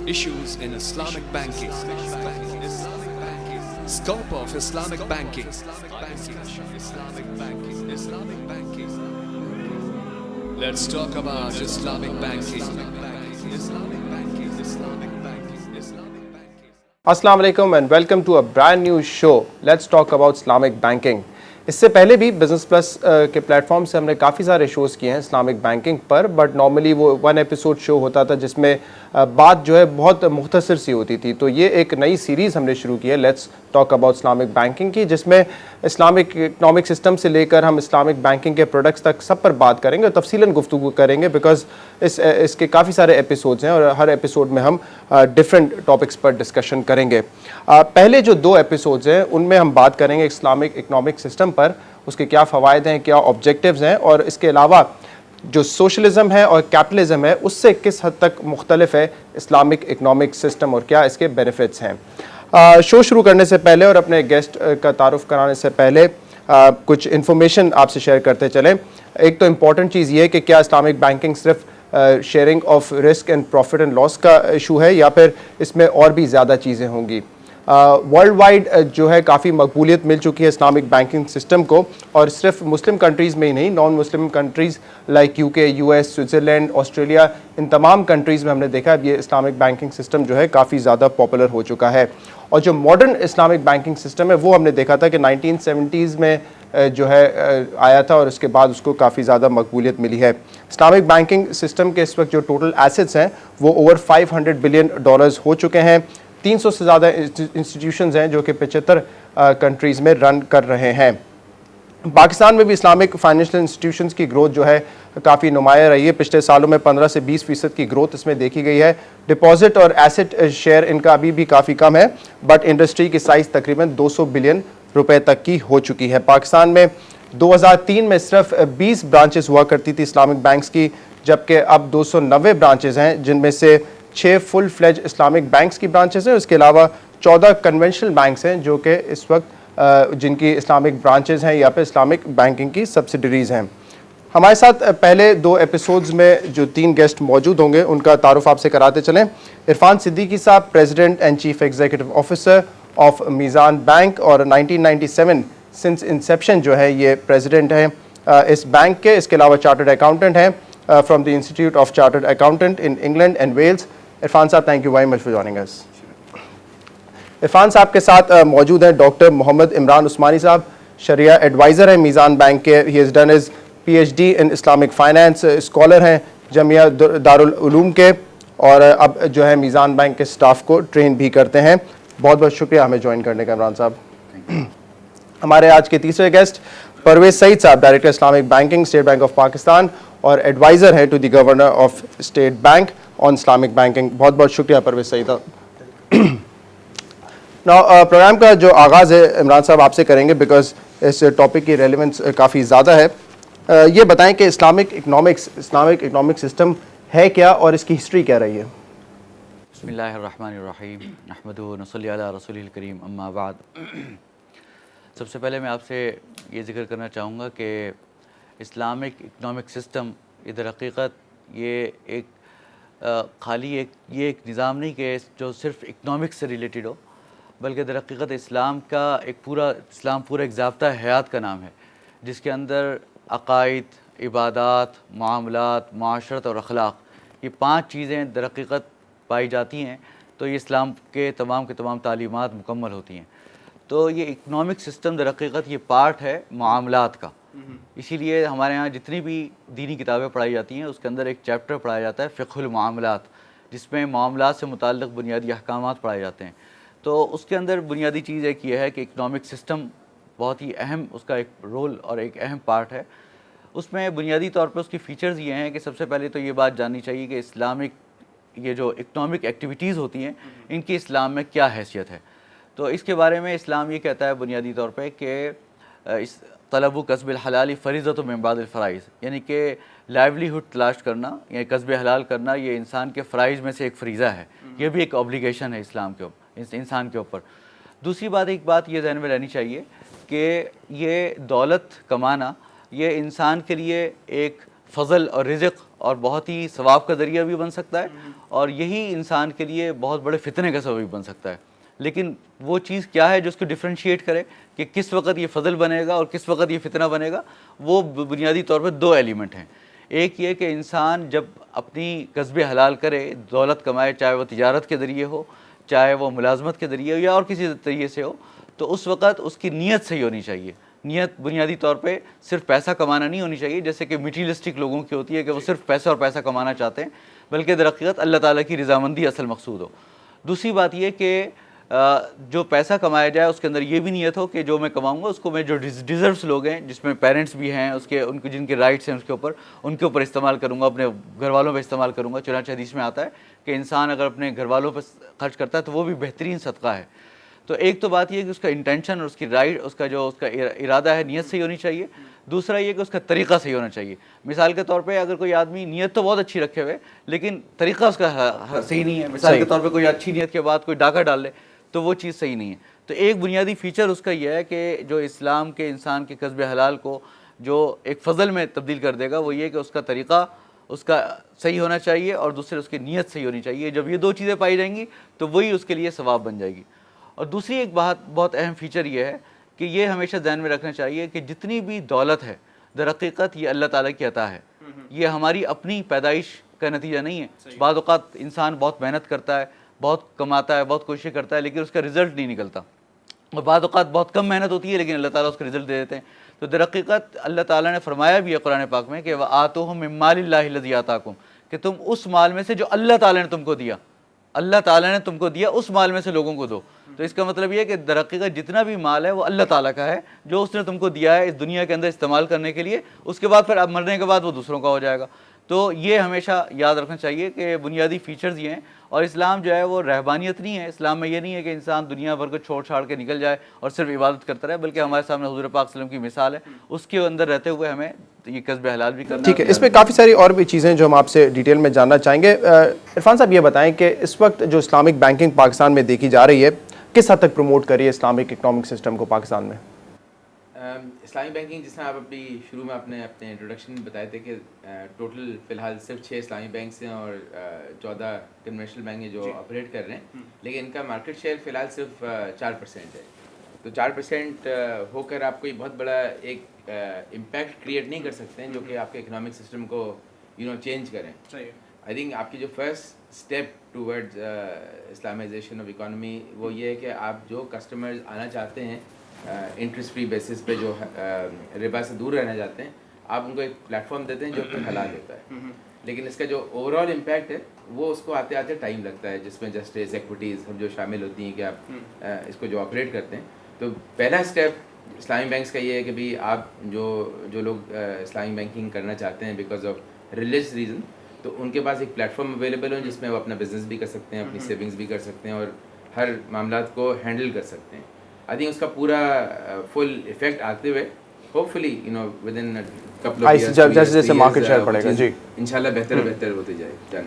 Issues in Islamic banking. Scope of Islamic banking. Let's talk about Islamic banking. Assalamu alaikum and welcome to a brand new show. Let's talk about Islamic banking. इससे पहले भी business plus के platform से हमने काफ़ी सारे shows किए हैं इस्लामिक बैंकिंग पर, बट नॉर्मली वो 1 एपिसोड शो होता था जिसमें बात जो है बहुत मुख्तसर सी होती थी. तो ये एक नई सीरीज़ हमने शुरू की है, let's talk about Islamic banking की, जिसमें इस्लामिक इकनॉमिक सिस्टम से लेकर हम इस्लामिक बैंकिंग के प्रोडक्ट्स तक सब पर बात करेंगे और तफसीलन गुफ्तगू करेंगे, बिकॉज इसके काफ़ी सारे एपिसोड्स हैं और हर एपिसोड में हम डिफरेंट टॉपिक्स पर डिस्कशन करेंगे. पहले जो 2 एपिसोड्स हैं उनमें हम बात करेंगे इस्लामिक इकनॉमिक सिस्टम पर, उसके क्या फ़वाइद हैं, क्या ऑब्जेक्टिव्स हैं, और इसके अलावा जो सोशलिज़म है और कैपिटलिज़म है उससे किस हद तक मुख्तलिफ है इस्लामिक इकनॉमिक सिस्टम और क्या इसके बेनिफिट्स हैं. शो शुरू करने से पहले और अपने गेस्ट का तारुफ कराने से पहले कुछ इन्फॉर्मेशन आपसे शेयर करते चलें. एक तो इम्पॉर्टेंट चीज़ ये है कि क्या इस्लामिक बैंकिंग सिर्फ sharing of risk and profit and loss का इशू है या फिर इसमें और भी ज़्यादा चीज़ें होंगी. वर्ल्ड वाइड जो है काफ़ी मकबूलियत मिल चुकी है इस्लामिक बैंकिंग सिस्टम को, और सिर्फ मुस्लिम कंट्रीज़ में ही नहीं, non Muslim countries like UK, US, Switzerland, Australia, इन तमाम कंट्रीज़ में हमने देखा है ये इस्लामिक बैंकिंग सिस्टम जो है काफ़ी ज़्यादा पॉपुलर हो चुका है. और जो मॉडर्न इस्लामिक बैंकिंग सिस्टम है वो हमने देखा था कि 1970s में जो है आया था और उसके बाद उसको काफ़ी ज़्यादा मकबूलियत मिली है. इस्लामिक बैंकिंग सिस्टम के इस वक्त जो टोटल एसेट्स हैं वो ओवर $500 बिलियन हो चुके हैं. 300 से ज़्यादा इंस्टीट्यूशंस हैं जो कि 75 कंट्रीज़ में रन कर रहे हैं. पाकिस्तान में भी इस्लामिक फाइनेंशियल इंस्टीट्यूशंस की ग्रोथ जो है काफ़ी नुमाया रही है. पिछले सालों में 15 से 20% की ग्रोथ इसमें देखी गई है. डिपॉजिट और एसेट शेयर इनका अभी भी काफ़ी कम है, बट इंडस्ट्री की साइज़ तकरीबन 200 बिलियन रुपए तक की हो चुकी है. पाकिस्तान में 2003 में सिर्फ 20 ब्रांचेस हुआ करती थी इस्लामिक बैंक्स की, जबकि अब 290 ब्रांचेस हैं, जिनमें से 6 फुल फ्लेज इस्लामिक बैंक्स की ब्रांचेस हैं. उसके अलावा 14 कन्वेंशनल बैंक्स हैं जो कि इस वक्त जिनकी इस्लामिक ब्रांचेस हैं या फिर इस्लामिक बैंकिंग की सब्सिडरीज़ हैं. हमारे साथ पहले 2 एपिसोड्स में जो 3 गेस्ट मौजूद होंगे उनका तारुफ आपसे कराते चलें. इरफान सिद्दीकी साहब, president and chief executive officer of Meezan bank, और 1997 सिंस इंसेप्शन जो है ये प्रेसिडेंट हैं इस बैंक के. इसके अलावा चार्टर्ड अकाउंटेंट हैं from the institute of chartered accountant in England and Wales. Irfan साहब, thank you very much for joining us. Irfan साहब के साथ मौजूद हैं डॉक्टर मोहम्मद इमरान उस्मानी साहब, शरिया एडवाइज़र हैं मीज़ान बैंक के. He has done his PhD in Islamic finance, scholar हैं जमिया दारुल उलूम के, और अब जो है मीज़ान बैंक के स्टाफ को ट्रेन भी करते हैं. बहुत बहुत शुक्रिया हमें ज्वाइन करने का इमरान साहब. हमारे आज के तीसरे गेस्ट परवेज़ सईद साहब, director Islamic banking, state bank of Pakistan, और एडवाइज़र हैं to the governor of state bank on Islamic banking. बहुत बहुत शुक्रिया परवेज़ सईद साहब. प्रोग्राम का जो आगाज़ है इमरान साहब आपसे करेंगे, बिकॉज इस टॉपिक की रेलेवेंस काफ़ी ज़्यादा है. ये बताएं कि इस्लामिक इकनॉमिक सिस्टम है क्या और इसकी हिस्ट्री क्या रही है. बिस्मिल्लाहिर्रहमानिर्रहीम, नहमदुहु व नसल्ली अला रसूलिल करीम, अम्मा बाद. सबसे पहले मैं आपसे ये ज़िक्र करना चाहूँगा कि इस्लामिक इकनॉमिक सिस्टम इधर हकीकत ये एक एक निज़ाम नहीं कि जो सिर्फ इकनॉमिक्स से रिलेटेड हो, बल्कि दर हकीकत इस्लाम पूरा एक ज़ाब्ता हयात का नाम है, जिसके अंदर अक़ाइद, इबादात, मामलात, माशरत और अखलाक, ये 5 चीज़ें दर हकीकत पाई जाती हैं. तो ये इस्लाम के तमाम तालीमात मुकम्मल होती हैं. तो ये इकनॉमिक सिस्टम दर हकीकत ये पार्ट है मामलात का. इसीलिए हमारे यहाँ जितनी भी दीनी किताबें पढ़ाई जाती हैं उसके अंदर एक चैप्टर पढ़ाया जाता है फ़िक़्हुल मामलात, जिसमें मामलात से मुताल्लिक़ बुनियादी अहकामात पढ़ाए जाते हैं. तो उसके अंदर बुनियादी चीज़ एक ये है कि इकनॉमिक सिस्टम बहुत ही अहम, उसका एक रोल और एक अहम पार्ट है. उसमें बुनियादी तौर पर उसकी फ़ीचर्स ये हैं कि सबसे पहले तो ये बात जाननी चाहिए कि इस्लामिक ये जो इकनॉमिक एक्टिविटीज़ होती हैं इनकी इस्लाम में क्या हैसियत है. तो इसके बारे में इस्लाम ये कहता है बुनियादी तौर पे कि इस तलबु कसबिल हलाली फ़रीज़तु मिन बादिल फ़राइज़, यानी कि लाइवलीहुड तलाश करना या कसब हलाल करना ये इंसान के फ़राइज़ में से एक फ़रीज़ा है. ये भी एक ऑब्लिगेशन है इस्लाम के इंसान के ऊपर. दूसरी बात, एक बात ये ज़हन में रहनी चाहिए कि ये दौलत कमाना ये इंसान के लिए एक فضل اور رزق اور بہت ہی ثواب کا ذریعہ بھی بن سکتا ہے, اور یہی انسان کے لیے بہت بڑے فتنے کا سبب بھی بن سکتا ہے. لیکن وہ چیز کیا ہے جو اس کو ڈفرینشیٹ کرے کہ کس وقت یہ فضل بنے گا اور کس وقت یہ فتنہ بنے گا؟ وہ بنیادی طور پہ دو ایلیمنٹ ہیں. ایک یہ کہ انسان جب اپنی کسب حلال کرے, دولت کمائے, چاہے وہ تجارت کے ذریعے ہو, چاہے وہ ملازمت کے ذریعے ہو یا اور کسی طریقے سے ہو, تو اس وقت اس کی نیت صحیح ہونی چاہیے. نیت بنیادی طور پہ صرف پیسہ کمانا نہیں ہونی چاہیے جیسے کہ میٹیریلسٹک لوگوں کی ہوتی ہے کہ وہ صرف پیسہ اور پیسہ کمانا چاہتے ہیں, بلکہ در حقیقت اللہ تعالیٰ کی رضامندی اصل مقصود ہو. دوسری بات یہ کہ جو پیسہ کمایا جائے اس کے اندر یہ بھی نیت ہو کہ جو میں کماؤں گا اس کو میں جو ڈیزروس لوگ ہیں, جس میں پیرنٹس بھی ہیں, اس کے ان کے جن کے رائٹس ہیں اس ان کے اوپر استعمال کروں گا, اپنے گھر والوں پہ استعمال کروں گا. چنانچہ حدیث میں آتا ہے کہ انسان اگر اپنے گھر والوں پہ خرچ کرتا ہے تو وہ بھی بہترین صدقہ ہے. تو ایک تو بات یہ کہ اس کا انٹینشن اور اس کی رائٹ, اس کا ارادہ ہے, نیت صحیح ہونی چاہیے. دوسرا یہ کہ اس کا طریقہ صحیح ہونا چاہیے. مثال کے طور پہ اگر کوئی آدمی نیت تو بہت اچھی رکھے ہوئے لیکن طریقہ اس کا صحیح نہیں ہے, مثال کے طور پہ کوئی اچھی نیت کے بعد کوئی ڈاکہ ڈال لے تو وہ چیز صحیح نہیں ہے. تو ایک بنیادی فیچر اس کا یہ ہے کہ جو اسلام کے انسان کے کسب حلال کو جو ایک فضل میں تبدیل کر دے گا وہ یہ کہ اس کا طریقہ اس کا صحیح ہونا چاہیے اور دوسرے اس کی نیت صحیح ہونی چاہیے. جب یہ دو چیزیں پائی جائیں گی تو وہی اس کے لیے ثواب بن جائے گی. اور دوسری ایک بہت اہم فیچر یہ ہے کہ یہ ہمیشہ ذہن میں رکھنا چاہیے کہ جتنی بھی دولت ہے در حقیقت یہ اللہ تعالیٰ کی عطا ہے. یہ ہماری اپنی پیدائش کا نتیجہ نہیں ہے. بعض اوقات انسان بہت محنت کرتا ہے, بہت کماتا ہے, بہت کوشش کرتا ہے لیکن اس کا رزلٹ نہیں نکلتا, اور بعض اوقات بہت کم محنت ہوتی ہے لیکن اللہ تعالیٰ اس کا رزلٹ دے دیتے ہیں. تو در حقیقت اللہ تعالیٰ نے فرمایا بھی ہے قرآن پاک میں کہ وَآتُوهُم مِّن مَّالِ اللَّهِ الَّذِي آتَاكُم, کہ تم اس مال میں سے جو اللہ تعالیٰ نے تم کو دیا, اللہ تعالیٰ نے تم کو دیا اس مال میں سے لوگوں کو دو. تو اس کا مطلب یہ ہے کہ در حقیقت جتنا بھی مال ہے وہ اللہ تعالیٰ کا ہے جو اس نے تم کو دیا ہے اس دنیا کے اندر استعمال کرنے کے لیے. اس کے بعد پھر اب مرنے کے بعد وہ دوسروں کا ہو جائے گا. تو یہ ہمیشہ یاد رکھنا چاہیے کہ بنیادی فیچرز یہ ہیں. اور اسلام جو ہے وہ رہبانیت نہیں ہے. اسلام میں یہ نہیں ہے کہ انسان دنیا بھر کو چھوڑ چھاڑ کے نکل جائے اور صرف عبادت کرتا رہے, بلکہ ہمارے سامنے حضور پاک صلی اللہ علیہ وسلم کی مثال ہے, اس کے اندر رہتے ہوئے ہمیں یہ کسب حلال بھی کرنا ہے. ٹھیک ہے, اس میں کافی ساری اور بھی چیزیں جو ہم آپ سے ڈیٹیل میں جاننا چاہیں گے. عرفان صاحب یہ بتائیں کہ اس وقت جو اسلامک بینکنگ پاکستان میں دیکھی جا رہی ہے کس حد تک پروموٹ کری ہے اسلامک اکنامک سسٹم کو پاکستان میں؟ اسلامی بینکنگ جس طرح آپ ابھی شروع میں اپنے انٹروڈکشن میں بتائے تھے کہ ٹوٹل فی الحال صرف 6 اسلامی بینکس ہیں اور 14 کنونشنل بینک ہیں جو آپریٹ کر رہے ہیں, لیکن ان کا مارکیٹ شیئر فی الحال صرف 4% ہے. تو 4% ہو کر آپ کوئی بہت بڑا ایک امپیکٹ کریٹ نہیں کر سکتے ہیں جو کہ آپ کے اکنامک سسٹم کو چینج کریں. آئی تھنک آپ کی جو first step towards Islamization of economy وہ یہ ہے کہ آپ جو کسٹمرز آنا چاہتے ہیں انٹرسٹ فری بیسس پہ, جو ربا سے دور رہنا چاہتے ہیں, آپ ان کو ایک پلیٹ فارم دیتے ہیں جو کہ حلال ہوتا ہے. لیکن اس کا جو اوور آل امپیکٹ ہے وہ اس کو آتے آتے ٹائم لگتا ہے, جس میں جسٹس ایکویٹیز ہم جو شامل ہوتی ہیں کہ آپ اس کو جو آپریٹ کرتے ہیں. تو پہلا اسٹیپ اسلامی بینکس کا یہ ہے کہ بھی آپ جو لوگ اسلامی بینکنگ کرنا چاہتے ہیں بیکاز آف ریلیجس ریزن, تو ان کے پاس ایک پلیٹ فارم اویلیبل ہو جس میں وہ اپنا بزنس بھی کر سکتے ہیں, اپنی سیونگس بھی کر سکتے ہیں اور ہر معاملات کو ہینڈل کر سکتے ہیں. آئی تھنک اس کا پورا فل افیکٹ آتے ہوئے hope fully with in couple of years جیسے مارکیٹ شیئر بڑھے گا, جی انشاءاللہ بہتر ہوتے جائے.